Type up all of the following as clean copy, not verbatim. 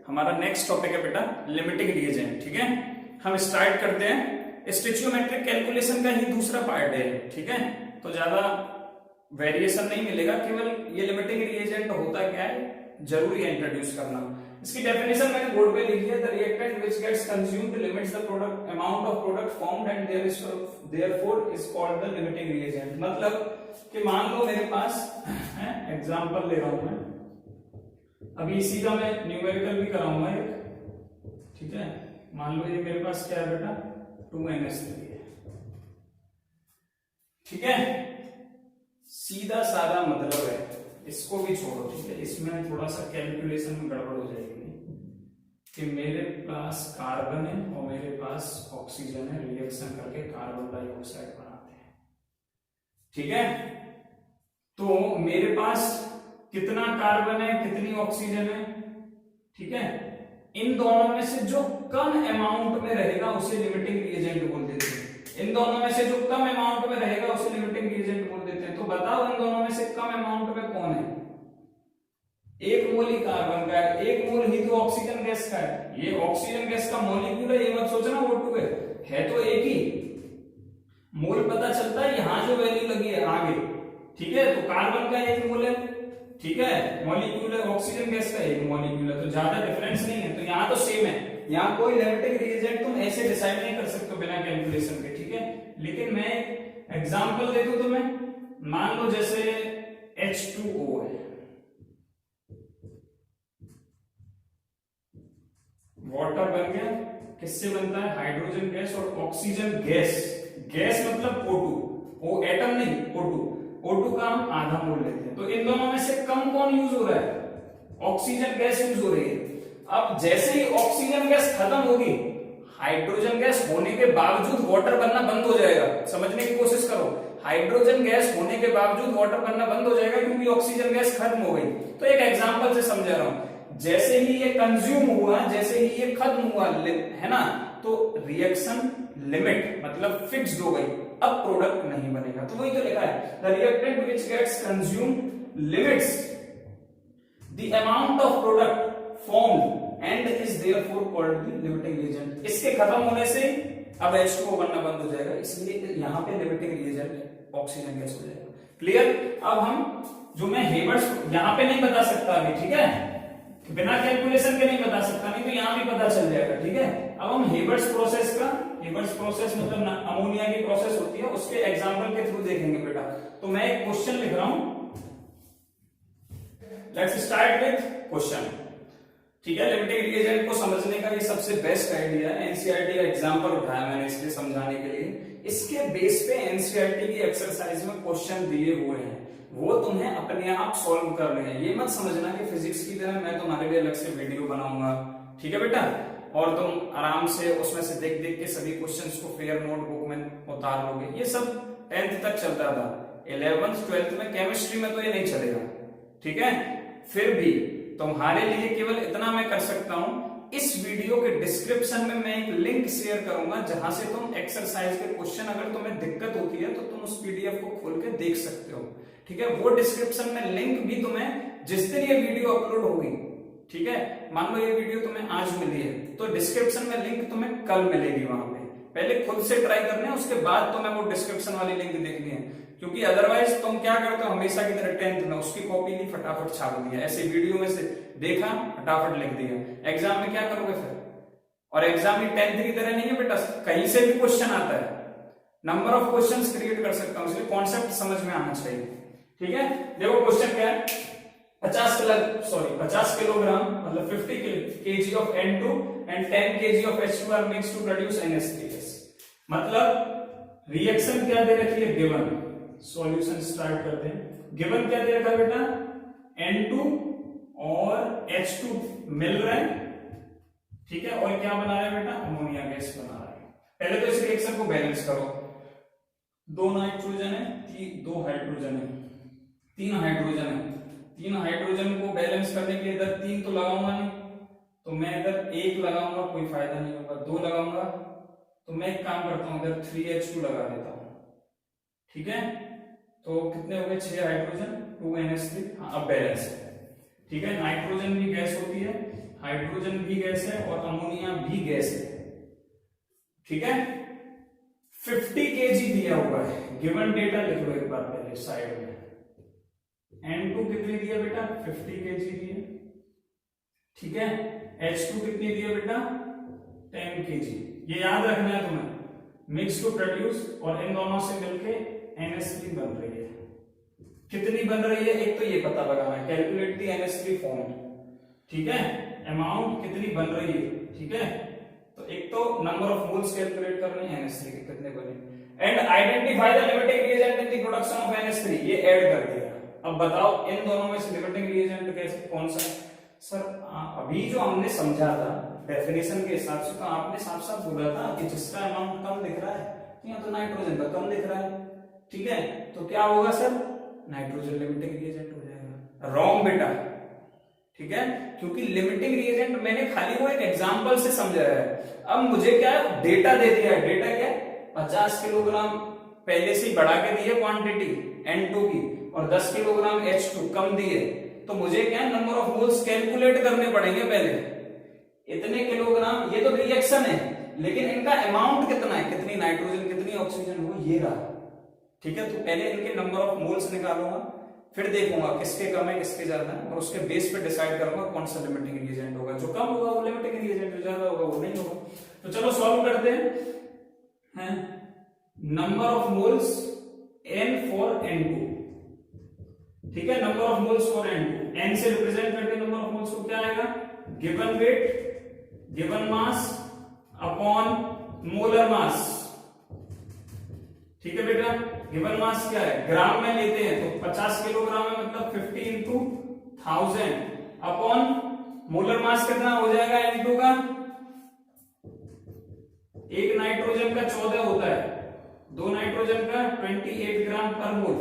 हमारा next topic है बेटा लिमिटिंग रिएजेंट। ठीक है, हम स्टार्ट करते हैं। स्टोइचियोमेट्रिक कैलकुलेशन का ही दूसरा पार्ट है। ठीक है, तो ज्यादा वेरिएशन नहीं मिलेगा, केवल ये लिमिटिंग रिएजेंट होता क्या है जरूरी है इंट्रोड्यूस करना। इसकी डेफिनेशन मैंने बोर्ड पे लिखी है, the reactant which gets consumed limits the product amount of product formed and therefore is called the limiting reagent. मतलब कि मान लो मेरे पास एग्जांपल ले रहा हूं मैं, अभी इसी का मैं न्यूमेरिकल भी कराऊंगा एक। ठीक है, मान लो ये मेरे पास क्या है बेटा 2NH3 है। ठीक है, सीधा साधा मतलब है, इसको भी छोड़ो। ठीक है, इसमें थोड़ा सा कैलकुलेशन में गड़बड़ हो जाएगी कि मेरे पास कार्बन है और मेरे पास ऑक्सीजन है, रिएक्शन करके कार्बन डाइऑक्साइड बनाते हैं। ठीक है, तो मेरे पास कितना कार्बन है, कितनी ऑक्सीजन है। ठीक है, इन दोनों में से जो कम अमाउंट में रहेगा उसे लिमिटिंग रिएजेंट बोल देते हैं। इन दोनों में से जो कम अमाउंट में रहेगा उसे लिमिटिंग रिएजेंट बोल देते हैं। तो बताओ इन दोनों में से कम अमाउंट में कौन है? एक मोल ही कार्बन का है, एक मोल ही तो ऑक्सीजन गैस का है। ये ऑक्सीजन गैस का मॉलिक्यूल है, ये मत सोचना O2 है तो एक ही मोल पता चलता है यहां जो वैल्यू लगी है आगे। ठीक है, तो कार्बन का एक मोल है, ठीक है, मॉलिक्यूल है, ऑक्सीजन गैस का एक मॉलिक्यूल है, तो ज्यादा डिफरेंस नहीं है। तो यहाँ तो सेम है, यहाँ कोई लिमिटिंग रिएजेंट तुम ऐसे डिसाइड नहीं कर सकते बिना कैलकुलेशन के। ठीक है, लेकिन मैं एग्जांपल दे दूं तुम्हें, मान लो जैसे H2O है, वाटर बन गया, किससे बनता है? हाइड्रोजन गैस और ऑक्सीजन गैस। गैस मतलब O2, एटम नहीं, O2 का हम आधा मोल लेते हैं। तो इन दोनों में से कम कौन यूज हो रहा है? ऑक्सीजन गैस यूज हो रही है। अब जैसे ही ऑक्सीजन गैस खत्म होगी, हाइड्रोजन गैस होने के बावजूद वाटर बनना बंद हो जाएगा। समझने की कोशिश करो, हाइड्रोजन गैस होने के बावजूद वाटर बनना बंद हो जाएगा क्योंकि ऑक्सीजन गैस खत्म हो गई। तो एक एग्जांपल से समझा रहा हूं, जैसे ही ये कंज्यूम हुआ, जैसे ही ये खत्म हुआ है ना, तो रिएक्शन लिमिट मतलब फिक्स्ड हो गई, अब प्रोडक्ट नहीं बनेगा। तो वही तो लिखा है, the reactant which gets consumed limits the amount of product formed and is therefore called the limiting reagent. इसके खत्म होने से अब H2O बनना बंद हो जाएगा, इसलिए यहां पे लिमिटिंग रिएजेंट ऑक्सीजन गैस हो जाएगा। क्लियर? अब हम जो मैं हेबर्स यहां पे नहीं बता सकता अभी, ठीक है, बिना कैलकुलेशन के नहीं बता सकता, नहीं तो यहां भी पता चल जाएगा। ठीक है, अब हम हेबर्स प्रोसेस का, हेबर्स प्रोसेस मतलब अमोनिया की प्रोसेस होती है, उसके एग्जांपल के थ्रू देखेंगे बेटा। तो मैं एक क्वेश्चन लिख रहा हूं, लेट्स स्टार्ट विद क्वेश्चन। ठीक है, लिमिटिंग रिएजेंट को समझने का ये सबसे बेस्ट आइडिया है। एनसीईआरटी का एग्जांपल उठाया मैंने इसलिए समझाने के लिए। इसके बेस पे एनसीईआरटी की एक्सरसाइज में क्वेश्चन दिए हुए हैं, वो तुम्हें अपने आप सॉल्व करने हैं। ये मत समझना कि फिजिक्स की तरह मैं तुम्हारे लिए अलग से वीडियो बनाऊंगा। ठीक है बेटा, और तुम आराम से उसमें से देख देख के सभी क्वेश्चंस को फेयर नोटबुक में उतार लोगे। ये सब 10th तक चलता था, 11th 12th में केमिस्ट्री में तो ये नहीं चलेगा। ठीक है, फिर भी तुम्हारे लिए केवल इतना मैं कर सकता हूं, इस वीडियो के डिस्क्रिप्शन में मैं एक लिंक शेयर करूंगा जहां से तुम एक्सरसाइज के क्वेश्चन, अगर तुम्हें दिक्कत होती है तो तुम उस पीडीएफ को खोल के देख सकते हो। ठीक है, वो डिस्क्रिप्शन में लिंक भी तुम्हें जिस दिन ये वीडियो अपलोड होगी, ठीक है, मान लो ये वीडियो तुम्हें आज मिली है तो डिस्क्रिप्शन में लिंक तुम्हें कल मिलेगी। वहां पे पहले खुद से ट्राई करना है, उसके बाद तुम्हें वो डिस्क्रिप्शन वाली लिंक देखनी है, क्योंकि अदरवाइज तुम क्या करते हो हमेशा की तरह 10th में उसकी कॉपी ली, फटाफट छाप दिया, ऐसे वीडियो में से देखा फटाफट लिख दिया। एग्जाम में क्या करोगे फिर? और एग्जाम में 10th की तरह नहीं है बेटा, कहीं से भी क्वेश्चन आता है, नंबर ऑफ क्वेश्चंस क्रिएट कर सकता हूं, इसलिए कॉन्सेप्ट समझ में आना चाहिए। ठीक है, देखो क्वेश्चन क्या है, 50 किलोग्राम मतलब 50 kg of N2 and 10 kg of H2 are mixed to produce NH3। मतलब रिएक्शन क्या दे रखी है, गिवन। सॉल्यूशन स्टार्ट करते हैं। गिवन क्या दे रखा है बेटा, N2 और H2 मिल रहे हैं। ठीक है, और क्या बना रहे हैं बेटा, अमोनिया गैस बना रहे हैं। पहले तो इस रिएक्शन को बैलेंस करो, 2 नाइट्रोजन है, 2 हाइड्रोजन है, 3 हाइड्रोजन है। 3 हाइड्रोजन को बैलेंस करने के लिए इधर 3 तो लगाऊंगा नहीं, तो मैं इधर 1 लगाऊंगा, कोई फायदा नहीं होगा। 2 लगाऊंगा तो मैं एक काम करता हूं, इधर 3H2 लगा देता हूं। ठीक है, तो कितने हो गए, 6 हाइड्रोजन 2NH3। हाँ, अब बैलेंस है। ठीक है, नाइट्रोजन भी गैस होती है, हाइड्रोजन भी गैस है और अमोनिया भी गैस है, ठीक है। 50 kg दिया हुआ है, गिवन डेटा लिख लो एक बार पहले साइड में। N2 कितनी दिया बेटा? 50 kg दिया, ठीक है। H2 कितनी दिया बेटा? 10 kg। ये याद रखना है तुम्हें, मिक्स टू प्रोड्यूस, और इन दोनों से मिलके NH3 बन रही है। कितनी बन रही है एक तो ये पता लगाना है, कैलकुलेट दी NH3 फॉर्म, ठीक है। अमाउंट कितनी बन रही है, ठीक है। तो एक तो नंबर ऑफ मोल्स कैलकुलेट करने हैं NH3 के कितने बने, and identify the limiting reagent in the production of NH3, ये ऐड कर दिया। अब बताओ इन दोनों में से लिमिटिंग रिएजेंट कैसे कौन सा है? सर अभी जो हमने समझा था डेफिनेशन के हिसाब से, तो आपने साफ साफ बोला था कि जिसका अमाउंट कम दिख रहा है, यहाँ तो नाइट्रोजन का कम दिख रहा है, ठीक है। तो क्या होगा सर? नाइट्रोजन लिमिटिंग रिएजेंट हो जाएगा। रॉन्ग बेटा, ठीक है, क्योंकि लिमिटिंग रिएजेंट मैंने खाली वो एक एग्जांपल से समझाया है। अब मुझे क्या डेटा दे दिया है, डेटा क्या 50 किलोग्राम पहले से ही बढ़ा के दी है क्वांटिटी N2 की, और 10 किलोग्राम H2 कम दिए, तो मुझे क्या नंबर ऑफ मोल्स कैलकुलेट करने पड़ेंगे पहले। इतने किलोग्राम, ये तो रिएक्शन है, लेकिन इनका अमाउंट कितना है, कितनी नाइट्रोजन कितनी ऑक्सीजन, वो ये रहा, ठीक है। तो पहले इनके नंबर ऑफ मोल्स निकालूंगा, फिर देखूंगा किसके कम है किसके ज्यादा है, और उसके बेस पे डिसाइड करूंगा कौन सा लिमिटिंग रिएजेंट होगा। जो कम होगा वो लिमिटिंग रिएजेंट, जो ज्यादा होगा वो नहीं होगा। तो चलो सॉल्व करते हैं। Number of moles N for N2, ठीक है। Number of moles for N2, N से रिप्रेजेंट करके नंबर ऑफ मोल्स को क्या आएगा? Given weight, given mass upon molar mass, ठीक है बेटा। गिवन मास क्या है? ग्राम में लेते हैं तो 50 किलोग्राम है, मतलब 50 इंटू 1000 अपॉन मोलर मास कितना हो जाएगा N2 का? एक नाइट्रोजन का 14 होता है, दो नाइट्रोजन का 28 ग्राम पर मोल।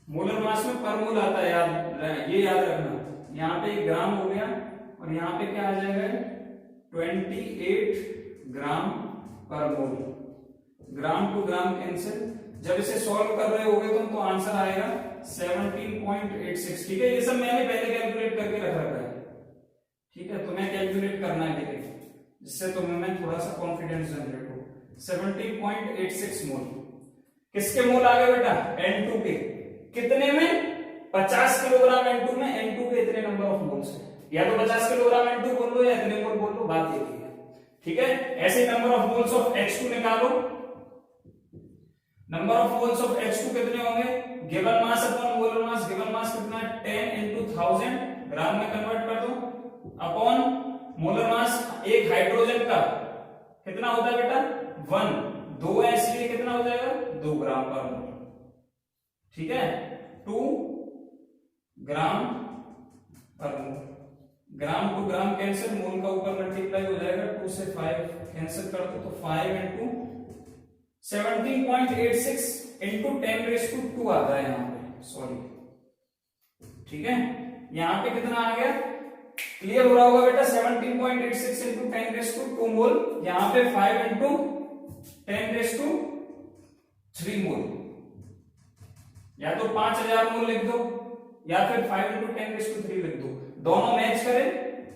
मोलर मास में पर मोल आता है, याद ये याद रखना। यहाँ पे 1 ग्राम हो गया, और यहाँ पे क्या आ जाएगा? 28 ग्राम पर मोल। ग्राम टू ग्राम कैंसिल। जब इसे सॉल्व कर रहे होगे तुम तो आंसर आएगा 17.86, ठीक है। ये सब मैंने पहले कैलकुलेट करके रख रखा है, ठीक है। तुम्हें कैलकुलेट करना है, ठीक है, जिससे तुम्हें थोड़ा सा कॉन्फिडेंस जनरेट हो। 17.86 मोल किसके मोल आ गए बेटा? N2 के। कितने में? 50 किलोग्राम N2 में। N2 के इतने नंबर ऑफ मोल्स है, या तो 50 किलोग्राम N2 बोल लो या इतने मोल बोल लो, बात एक ही है, ठीक है। ऐसे number of moles of H2 निकालो। Number of moles of H2 कितने होंगे? Given mass upon molar mass. Given mass कितना है? 10 इंटू 1000, ग्राम में कन्वर्ट कर दो, अपॉन मोलर मास एक हाइड्रोजन का कितना होता है बेटा? 1, 2 है इसलिए कितना हो जाएगा? 2 ग्राम पर मोल, ठीक है। 2 ग्राम पर मोल। ग्राम टू ग्राम कैंसिल, मोल का ऊपर मल्टीप्लाई हो जाएगा, 2 से 5 कैंसिल कर दो, तो 5 इंटू 17.86 इंटू 10⁻²² आता है यहाँ पे, सॉरी, ठीक है। यहाँ पे कितना आ गया? क्लियर हो रहा होगा बेटा? 17.86 इंटू 10⁻² मोल। यहाँ पे 5 इंटू 10⁻³ मोल, या तो 5000 मोल लिख दो, या फिर 5 इंटू 10⁻³ लिख दो, दोनों मैच करें,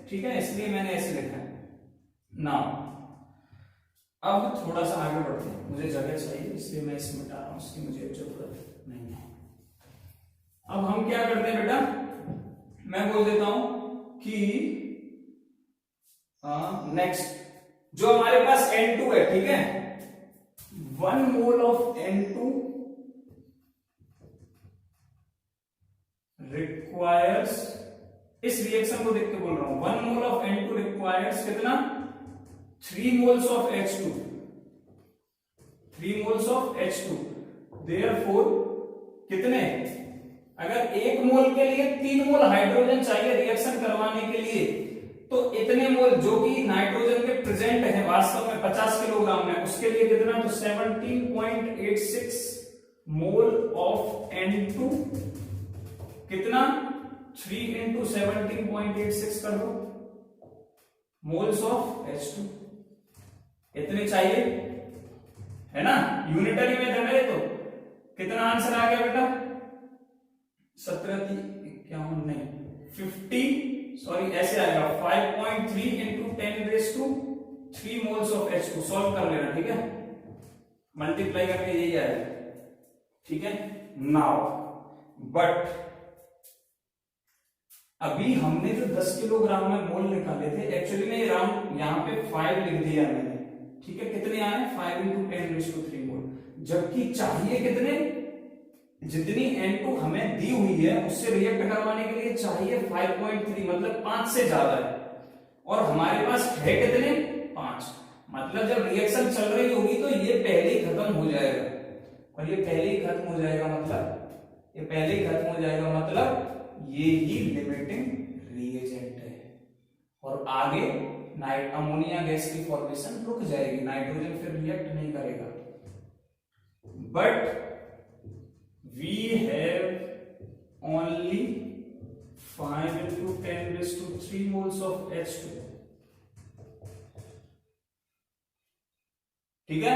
ठीक है, इसलिए मैंने ऐसे लिखा है ना। अब थोड़ा सा आगे बढ़ते हैं, मुझे जगह चाहिए इसलिए मैं इसे मिटा रहा हूं, इसकी मुझे जरूरत नहीं है। अब हम क्या करते हैं बेटा? मैं बोल देता हूं कि नेक्स्ट जो हमारे पास N2 है, ठीक है, 1 मोल ऑफ N2 रिक्वायर्स, इस रिएक्शन को देख के बोल रहा हूं, 1 मोल ऑफ N2 रिक्वायर्स कितना? 3 moles of H2, 3 moles of H2, therefore कितने? अगर 1 मोल के लिए 3 मोल हाइड्रोजन चाहिए रिएक्शन करवाने के लिए, तो इतने मोल जो कि नाइट्रोजन के प्रेजेंट है वास्तव में 50 किलोग्राम में, उसके लिए कितना? तो 17.86 मोल ऑफ N2 कितना? 3 इंटू 17.86 कर दो मोल्स ऑफ H2, इतने चाहिए, है ना। यूनिटरी मेथड है, तो कितना आंसर आ गया बेटा? 17 51 नहीं 50 सॉरी ऐसे आएगा 5.3 into 10⁻³ moles of H2। Solve कर लेना, ठीक है, मल्टीप्लाई करके यही आएगा, ठीक है। नाउ बट अभी हमने जो 10 किलोग्राम में मोल निकाले थे, एक्चुअली में राउंड यहाँ पे 5 लिख दिया मैंने, ठीक है। कितने आए? 5 इंटू 10⁻³ मोल, जबकि चाहिए कितने? जितनी N2 हमें दी हुई है उससे रिएक्ट करवाने के लिए चाहिए 5.3, मतलब 5 से ज्यादा है, और हमारे पास है कितने? 5। मतलब जब रिएक्शन चल रही होगी तो ये पहले ही खत्म हो जाएगा, और ये पहले ही खत्म हो जाएगा मतलब ये पहले ही खत्म हो जाएगा मतलब ये ही लिमिटिंग रिएजेंट है, और आगे अमोनिया गैस की फॉर्मेशन रुक जाएगी, नाइट्रोजन फिर रिएक्ट नहीं करेगा। But we have only 5 into 10⁻³ moles of H2, ठीक है।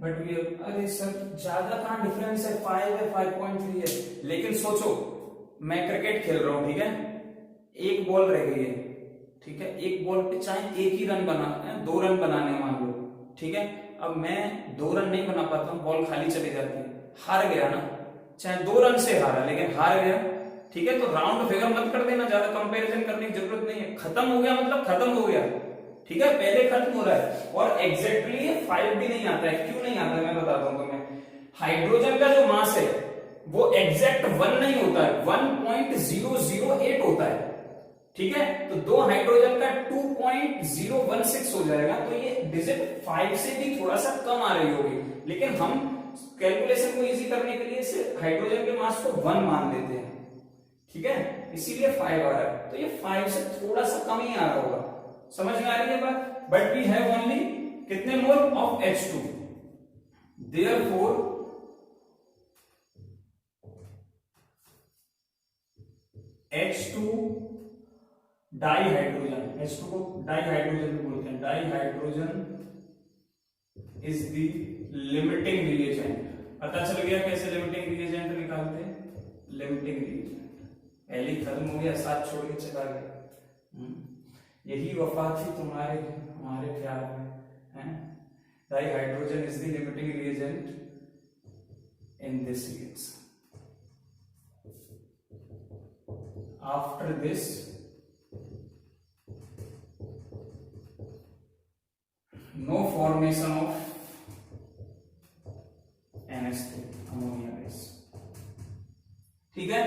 बट वी अरे सर ज्यादा कहां डिफरेंस है, 5 है 5.3 है, लेकिन सोचो मैं क्रिकेट खेल रहा हूं, ठीक है, एक बॉल रह गई है, ठीक है, एक बॉल पे चाहे एक ही रन बना 2 रन बनाने मान लो, ठीक है। अब मैं 2 रन नहीं बना पाता हूं, बॉल खाली चली जाती है, हार गया ना, चाहे 2 रन से हारा लेकिन हार गया, ठीक है। तो राउंड फिगर मत कर देना, ज्यादा कंपैरिजन करने की जरूरत नहीं है, खत्म हो गया मतलब खत्म हो गया, ठीक है, पहले खत्म हो रहा है। और एग्जैक्टली 5 भी नहीं आता है, क्यों नहीं आता है मैं बताता हूं तुम्हें। हाइड्रोजन का जो मास है वो एग्जैक्ट 1 नहीं होता है, 1.008 होता है, ठीक है। तो 2 हाइड्रोजन का 2.016 हो जाएगा, तो ये डिजिट 5 से भी थोड़ा सा कम आ रही होगी, लेकिन हम कैलकुलेशन को इजी करने के लिए इसे हाइड्रोजन के मास को 1 मान लेते हैं, ठीक है, इसीलिए 5 आ रहा है। तो ये 5 से थोड़ा सा कम ही आ रहा होगा, समझ में आ रही है बात। बट वी हैव ओनली कितने mole of H2, therefore H2 dihydrogen, H2 को डाइहाइड्रोजन बोलते हैं, dihydrogen is the limiting reagent. पता चल गया कैसे लिमिटिंग रिएजेंट निकालते हैं, लिमिटिंग रिएजेंट पहले ही खत्म हो गया, साथ छोड़ के चला गया, यही वफा थी तुम्हारे हमारे प्यार में, है। Dihydrogen is the limiting reagent in this reaction. After this no formation of NH3 ammonia gas, ठीक है।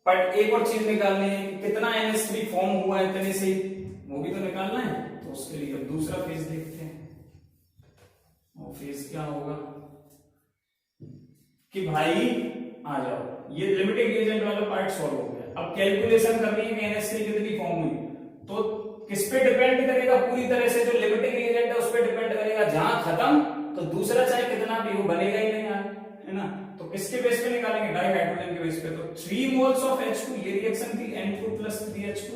बट एक और चीज निकालनी है कि कितना NH3 फॉर्म हुआ है इतने से, वो भी तो निकालना है। तो उसके लिए अब दूसरा फेज देखते हैं, वो फेज क्या होगा कि भाई आ जाओ, ये लिमिटिंग रिएजेंट वाला पार्ट सॉल्व हो गया। अब कैलकुलेशन करनी है कि NH3 कितनी फॉर्म हुई, तो किस पे डिपेंड करेगा, पूरी तरह से जो लिमिटिंग रिएजेंट है उस पे डिपेंड करेगा, जहां खत्म तो दूसरा चाहे कितना भी हो बनेगा ही नहीं यार, है ना। तो किसके बेस पे निकालेंगे, डाइहाइड्रोजन के बेस पे। तो 3 मोल्स ऑफ H2, ये रिएक्शन थी N2 + 3H2,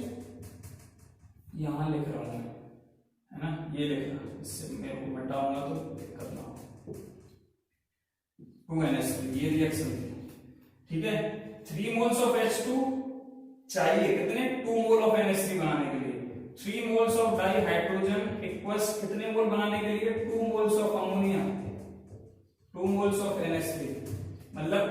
यहां लिख रहा हूं है ना, ये लिख रहा हूं, इससे मैं को मिटाऊंगा तो दिक्कत ना हो। 2NH3 ये रिएक्शन थी, ठीक है। 3 मोल्स ऑफ H2 चाहिए कितने, 2 मोल ऑफ NH3 बनाने के लिए। 3 मोल्स ऑफ डाइहाइड्रोजन इक्वल्स कितने मोल बनाने के लिए, 2 moles of ammonia, 2 moles of NH3, मतलब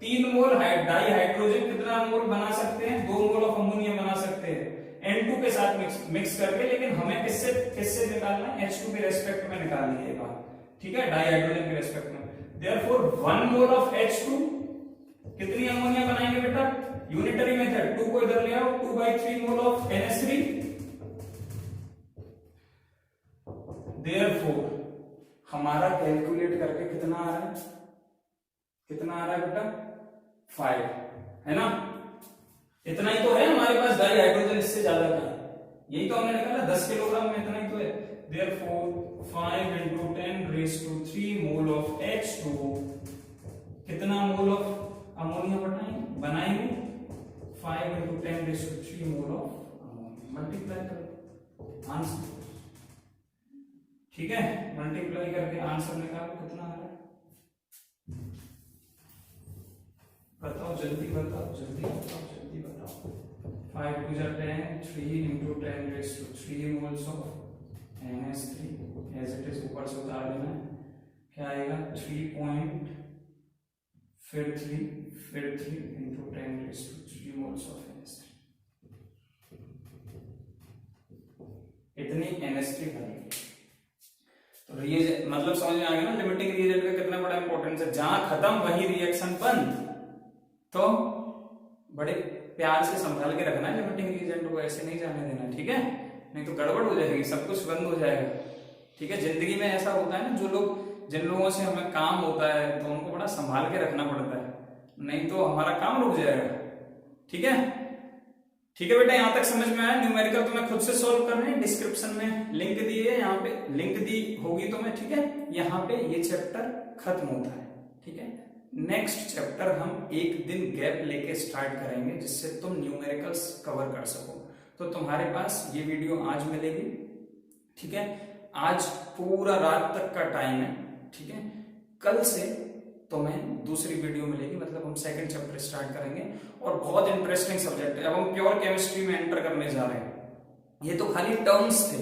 3 मोल डाइहाइड्रोजन कितना मोल बना सकते हैं, 2 मोल ऑफ अमोनिया बना सकते हैं N2 के साथ मिक्स करके। लेकिन हमें किससे निकालना है, H2 के रेस्पेक्ट में निकालनी है बात, ठीक है, डाइहाइड्रोजन के रेस्पेक्ट में। देयरफॉर 1 मोल ऑफ H2 कितनी अमोनिया बनाएंगे बेटा, यूनिटरी मेथड, 2 को इधर ले आओ, 2/3 मोल ऑफ NH3। देयरफॉर हमारा कैलकुलेट करके कितना आ रहा है, कितना आ रहा है बेटा, 5, है ना। इतना ही तो है हमारे पास, डाइहाइड्रोजन इससे ज्यादा का है, यही तो हमने निकाला 10 किलोग्राम में, इतना ही तो है। Therefore 5 into 10⁻³ mole of H2, कितना मोल ऑफ अमोनिया बनाएंगे 5 into 10⁻³ mole of ammonia. Multiply करो आंसर, ठीक है, मल्टीप्लाई करके आंसर निकालो कितना आ रहा है, बताओ जल्दी बताओ, जल्दी बताओ, जल्दी बताओ। 5 टू जा 10, 3 into 10⁻³ moles of NH3 as it is ऊपर से उतार देना है। क्या आएगा 3 फिर 3 into 10⁻³ moles of NH3। इतनी NH3 बनेगी। तो रिएजेंट मतलब समझ में आ गया ना, लिमिटिंग रिएजेंट का कितना बड़ा इंपॉर्टेंस है। जहां खत्म वहीं रिएक्शन बंद। तो बड़े प्यार से संभाल के रखना है लिमिटिंग रिएजेंट को, ऐसे नहीं जाने देना, ठीक है, नहीं तो गड़बड़ हो जाएगी, सब कुछ बंद हो जाएगा, ठीक है। जिंदगी में ऐसा होता है ना, जिन लोगों से हमें काम होता है तो उनको बड़ा संभाल के रखना पड़ता है, नहीं तो हमारा काम रुक जाएगा, ठीक है। ठीक है बेटा, यहां तक समझ में आया। न्यूमेरिकल तो मैं खुद से सॉल्व कर रहे हैं, डिस्क्रिप्शन में लिंक दी है, यहाँ पे लिंक दी होगी तो मैं, ठीक है। यहाँ पे ये चैप्टर खत्म होता है, ठीक है। नेक्स्ट चैप्टर हम एक दिन गैप लेके स्टार्ट करेंगे, जिससे तुम न्यूमेरिकल्स कवर कर सको। तो तुम्हारे पास ये वीडियो आज मिलेगी, ठीक है। आज पूरा रात तक का टाइम है, ठीक है। कल से तुम्हें दूसरी वीडियो मिलेगी, मतलब हम सेकंड चैप्टर स्टार्ट करेंगे, और बहुत इंटरेस्टिंग सब्जेक्ट है। अब हम प्योर केमिस्ट्री में एंटर करने जा रहे हैं। ये तो खाली टर्म्स थे,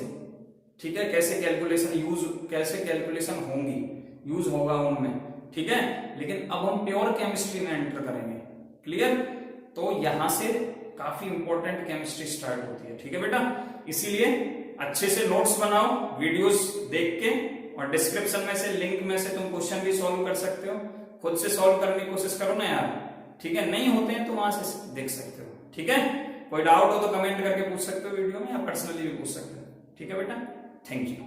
ठीक है, कैसे कैलकुलेशन होंगी, यूज होगा उनमें, ठीक है। लेकिन अब हम प्योर केमिस्ट्री में एंटर करेंगे, क्लियर। तो यहां से काफी इंपॉर्टेंट केमिस्ट्री स्टार्ट होती है, ठीक है बेटा। इसीलिए अच्छे से नोट्स बनाओ वीडियोस देख के, और डिस्क्रिप्शन में से लिंक में से तुम क्वेश्चन भी सॉल्व कर सकते हो, खुद से सॉल्व करने की कोशिश करो ना यार, ठीक है। नहीं होते हैं तो वहां से देख सकते हो, ठीक है। कोई डाउट हो तो कमेंट करके पूछ सकते हो वीडियो में, या पर्सनली भी पूछ सकते हो, ठीक है बेटा। Thank you.